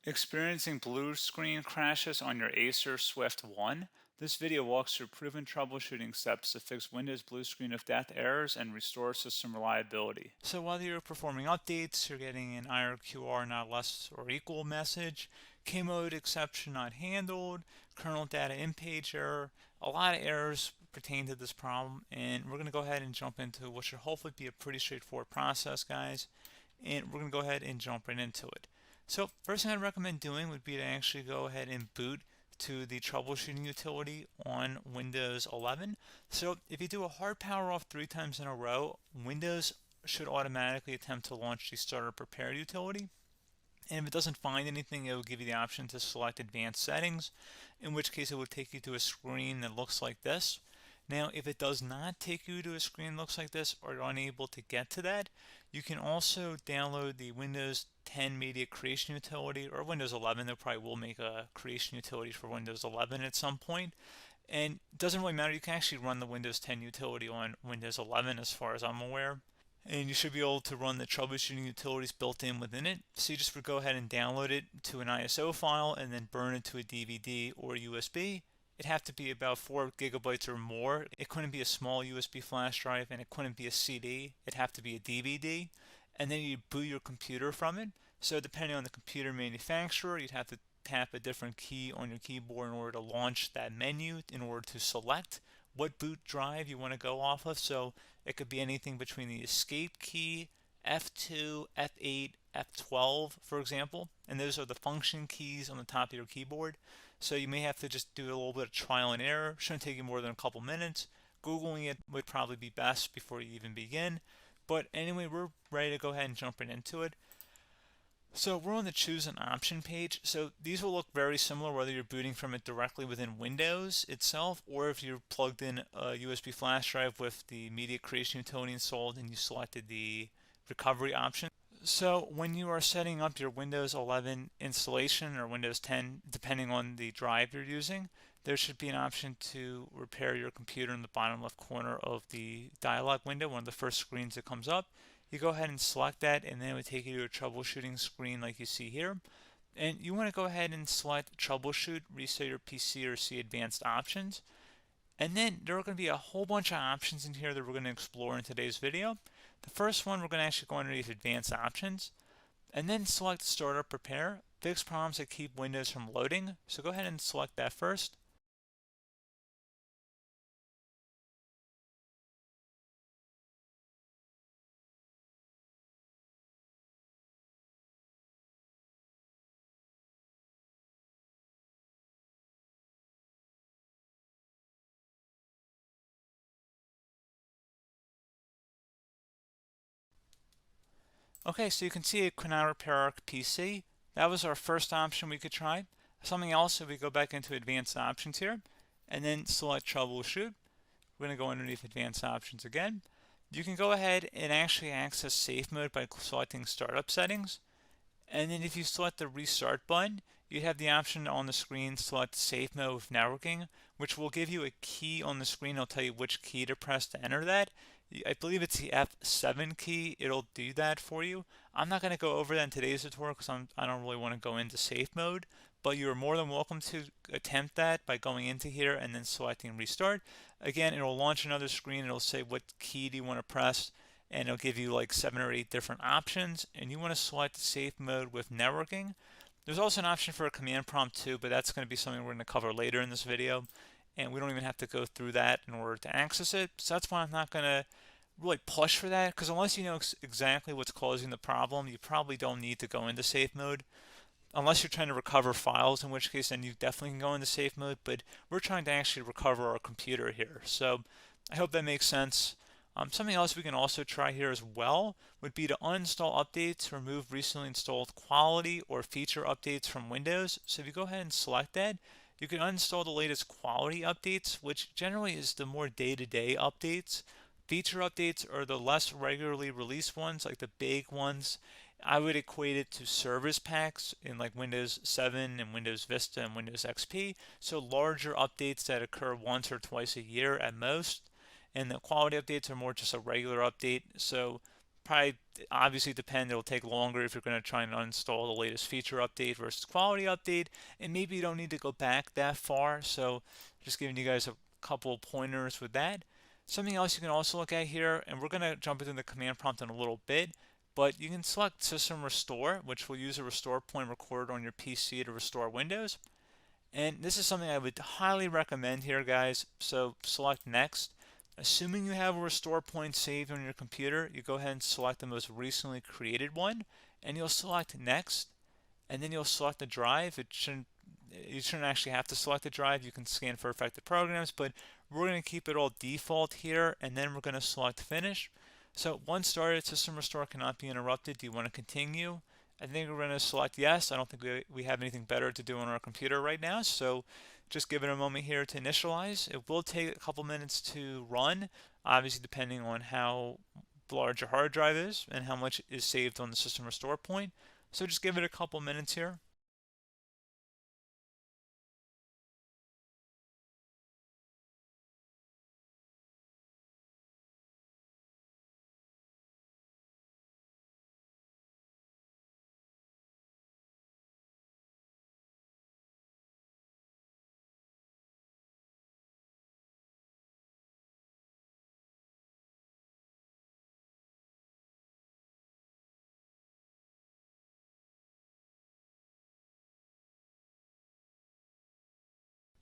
Experiencing blue screen crashes on your Acer Swift 1? This video walks through proven troubleshooting steps to fix Windows blue screen of death errors and restore system reliability. So while you're performing updates, you're getting an IRQR not less or equal message, K-mode exception not handled, kernel data in page error, a lot of errors pertain to this problem, and we're going to go ahead and jump into what should hopefully be a pretty straightforward process, guys, and we're going to go ahead and jump right into it. So first thing I'd recommend doing would be to actually go ahead and boot to the troubleshooting utility on Windows 11. So if you do a hard power off 3 times in a row, Windows should automatically attempt to launch the starter prepare utility. And if it doesn't find anything, it will give you the option to select advanced settings, in which case it would take you to a screen that looks like this. Now, if it does not take you to a screen that looks like this, or you're unable to get to that, you can also download the Windows 10 Media Creation Utility, or Windows 11. They probably will make a creation utility for Windows 11 at some point. And it doesn't really matter. You can actually run the Windows 10 utility on Windows 11 as far as I'm aware. And you should be able to run the troubleshooting utilities built in within it. So you just would go ahead and download it to an ISO file and then burn it to a DVD or USB. It'd have to be about 4 gigabytes or more. It couldn't be a small USB flash drive, and it couldn't be a CD. It'd have to be a DVD. And then you'd boot your computer from it. So depending on the computer manufacturer, you'd have to tap a different key on your keyboard in order to launch that menu, in order to select what boot drive you want to go off of. So it could be anything between the escape key, F2, F8, F12, for example, and those are the function keys on the top of your keyboard. So you may have to just do a little bit of trial and error. Shouldn't take you more than a couple minutes. Googling it would probably be best before you even begin. But anyway, we're ready to go ahead and jump right into it. So we're on the choose an option page. So these will look very similar whether you're booting from it directly within Windows itself, or if you're plugged in a USB flash drive with the media creation utility installed and you selected the recovery option. So when you are setting up your Windows 11 installation or Windows 10, depending on the drive you're using, there should be an option to repair your computer in the bottom left corner of the dialog window, one of the first screens that comes up. You go ahead and select that, and then it would take you to a troubleshooting screen like you see here. And you want to go ahead and select troubleshoot, reset your PC, or see advanced options. And then there are going to be a whole bunch of options in here that we're going to explore in today's video. The first one, we're going to actually go underneath advanced options and then select startup prepare, fix problems that keep Windows from loading. So go ahead and select that first. Okay, so you can see it could not repair our PC. That was our first option we could try. Something else, if we go back into advanced options here and then select troubleshoot, we're going to go underneath advanced options again. You can go ahead and actually access safe mode by selecting startup settings. And then if you select the restart button, you have the option on the screen select safe mode with networking, which will give you a key on the screen. It'll tell you which key to press to enter that. I believe it's the F7 key. It'll do that for you. I'm not going to go over that in today's tutorial because I don't really want to go into safe mode, but you're more than welcome to attempt that by going into here and then selecting restart. Again, it'll launch another screen. It'll say what key do you want to press, and it'll give you like 7 or 8 different options, and you want to select safe mode with networking. There's also an option for a command prompt too, but that's going to be something we're going to cover later in this video, and we don't even have to go through that in order to access it. So that's why I'm not going to really push for that, because unless you know exactly what's causing the problem, you probably don't need to go into safe mode. Unless you're trying to recover files, in which case then you definitely can go into safe mode, but we're trying to actually recover our computer here. So I hope that makes sense. Something else we can also try here as well would be to uninstall updates, remove recently installed quality or feature updates from Windows. So if you go ahead and select that, you can uninstall the latest quality updates, which generally is the more day-to-day updates. Feature updates are the less regularly released ones, like the big ones. I would equate it to service packs in like Windows 7 and Windows Vista and Windows XP. So larger updates that occur once or twice a year at most. And the quality updates are more just a regular update. So probably obviously depend. It'll take longer if you're going to try and uninstall the latest feature update versus quality update, and maybe you don't need to go back that far. So just giving you guys a couple pointers with that. Something else you can also look at here, and we're going to jump into the command prompt in a little bit, but you can select System Restore, which will use a restore point recorded on your PC to restore Windows. And this is something I would highly recommend here, guys. So select Next. Assuming you have a restore point saved on your computer, you go ahead and select the most recently created one, and you'll select Next, and then you'll select the drive. You shouldn't actually have to select the drive. You can scan for affected programs, but we're going to keep it all default here, and then we're going to select Finish. So once started, System Restore cannot be interrupted. Do you want to continue? I think we're going to select yes. I don't think we have anything better to do on our computer right now, so just give it a moment here to initialize. It will take a couple minutes to run, obviously depending on how large your hard drive is and how much is saved on the System Restore point. So just give it a couple minutes here.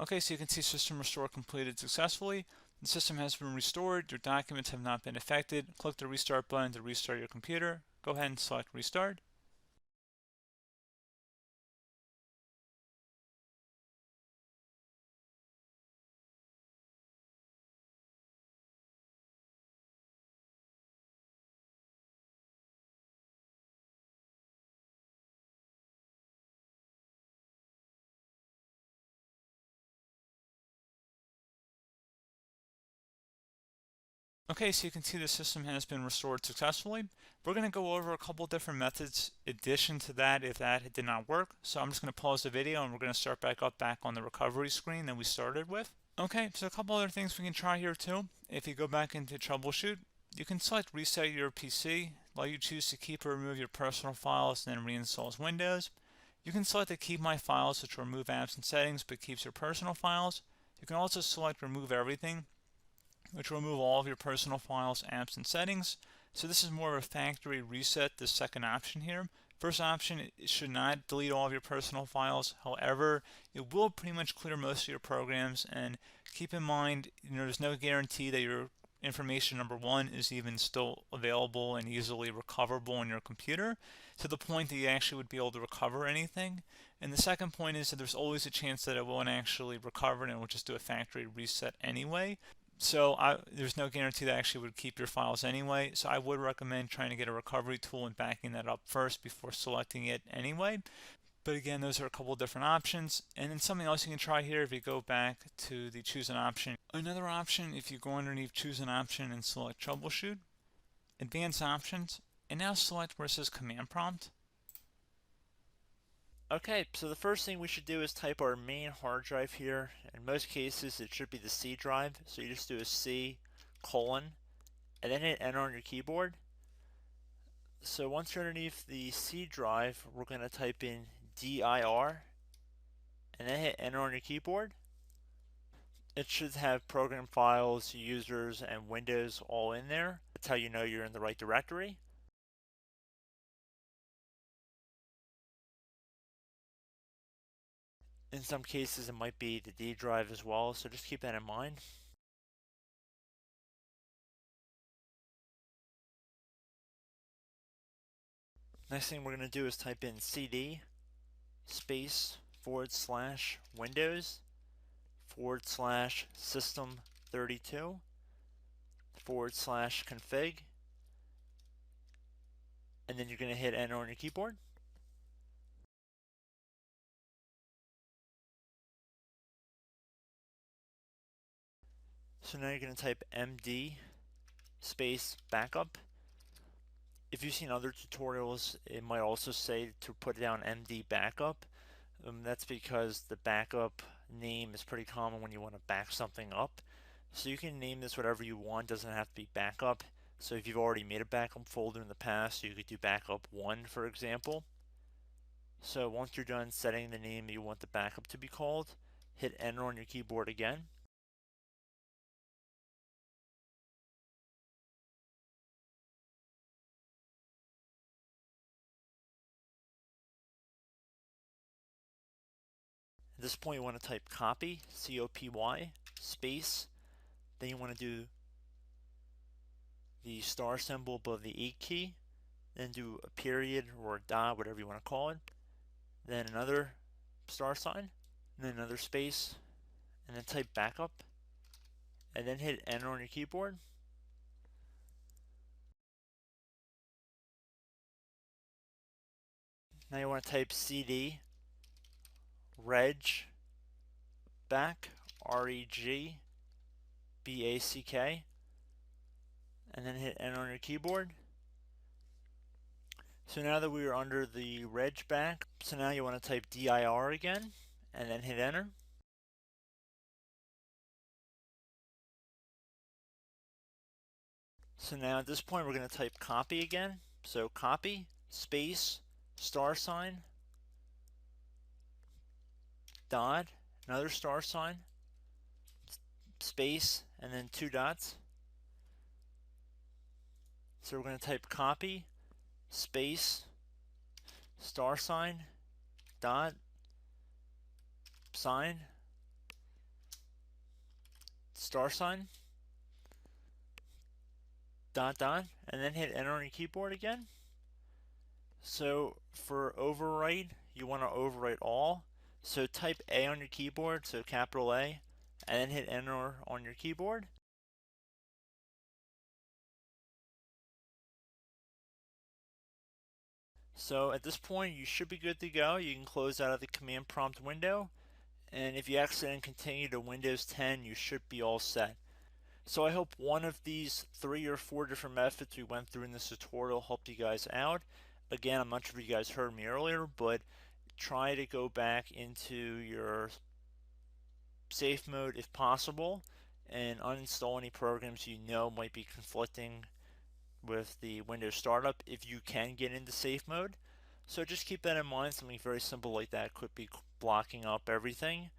Okay, so you can see System Restore completed successfully. The system has been restored. Your documents have not been affected. Click the Restart button to restart your computer. Go ahead and select Restart. Okay, so you can see the system has been restored successfully. We're going to go over a couple different methods in addition to that if that did not work. So I'm just going to pause the video and we're going to start back on the recovery screen that we started with. Okay, so a couple other things we can try here too. If you go back into troubleshoot, you can select reset your PC, let you choose to keep or remove your personal files and then reinstalls Windows. You can select to keep my files, which will remove apps and settings but keeps your personal files. You can also select remove everything, which will remove all of your personal files, apps, and settings. So this is more of a factory reset, the second option here. First option, it should not delete all of your personal files. However, it will pretty much clear most of your programs. And keep in mind, there's no guarantee that your information, number one, is even still available and easily recoverable on your computer to the point that you actually would be able to recover anything. And the second point is that there's always a chance that it won't actually recover and it will just do a factory reset anyway. So there's no guarantee that actually would keep your files anyway. So I would recommend trying to get a recovery tool and backing that up first before selecting it anyway. But again, those are a couple different options. And then something else you can try here if you go back to the choose an option. Another option, if you go underneath choose an option and select troubleshoot, advanced options, and now select where it says command prompt. Okay, so the first thing we should do is type our main hard drive here. In most cases, it should be the C drive. So you just do a C colon and then hit enter on your keyboard. So once you're underneath the C drive, we're going to type in dir and then hit enter on your keyboard. It should have program files, users, and Windows all in there. That's how you know you're in the right directory. In some cases, it might be the D drive as well, so just keep that in mind. Next thing we're going to do is type in cd space / Windows / system 32 / config, and then you're going to hit enter on your keyboard. So now you're going to type md space backup. If you've seen other tutorials, it might also say to put down md backup. That's because the backup name is pretty common when you want to back something up. So you can name this whatever you want, doesn't have to be backup. So if you've already made a backup folder in the past, you could do backup 1, for example. So once you're done setting the name you want the backup to be called, hit enter on your keyboard again. At this point you want to type copy, C-O-P-Y, space, then you want to do the star symbol above the 8 key, then do a period or a dot, whatever you want to call it, then another star sign, and then another space, and then type backup, and then hit enter on your keyboard. Now you want to type cd reg back, R-E-G-B-A-C-K, and then hit enter on your keyboard. So now that we are under the reg back, so now you want to type dir again, and then hit enter. So now at this point we're going to type copy again. So copy, space, star sign, dot, another star sign, space, and then 2 dots. So we're going to type copy, space, star sign, dot, sign, star sign, dot, dot, and then hit enter on your keyboard again. So for overwrite, you want to overwrite all. So type A on your keyboard, so capital A, and then hit enter on your keyboard. So at this point, you should be good to go. You can close out of the command prompt window, and if you accidentally continue to Windows 10, you should be all set. So I hope one of these 3 or 4 different methods we went through in this tutorial helped you guys out. Again, I'm not sure if you guys heard me earlier, but try to go back into your safe mode if possible and uninstall any programs you know might be conflicting with the Windows startup if you can get into safe mode. So just keep that in mind. Something very simple like that could be blocking up everything.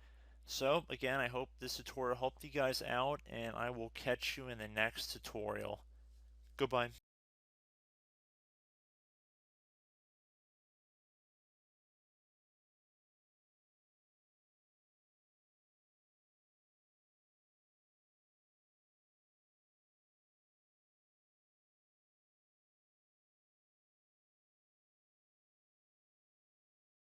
So again, I hope this tutorial helped you guys out, and I will catch you in the next tutorial. Goodbye.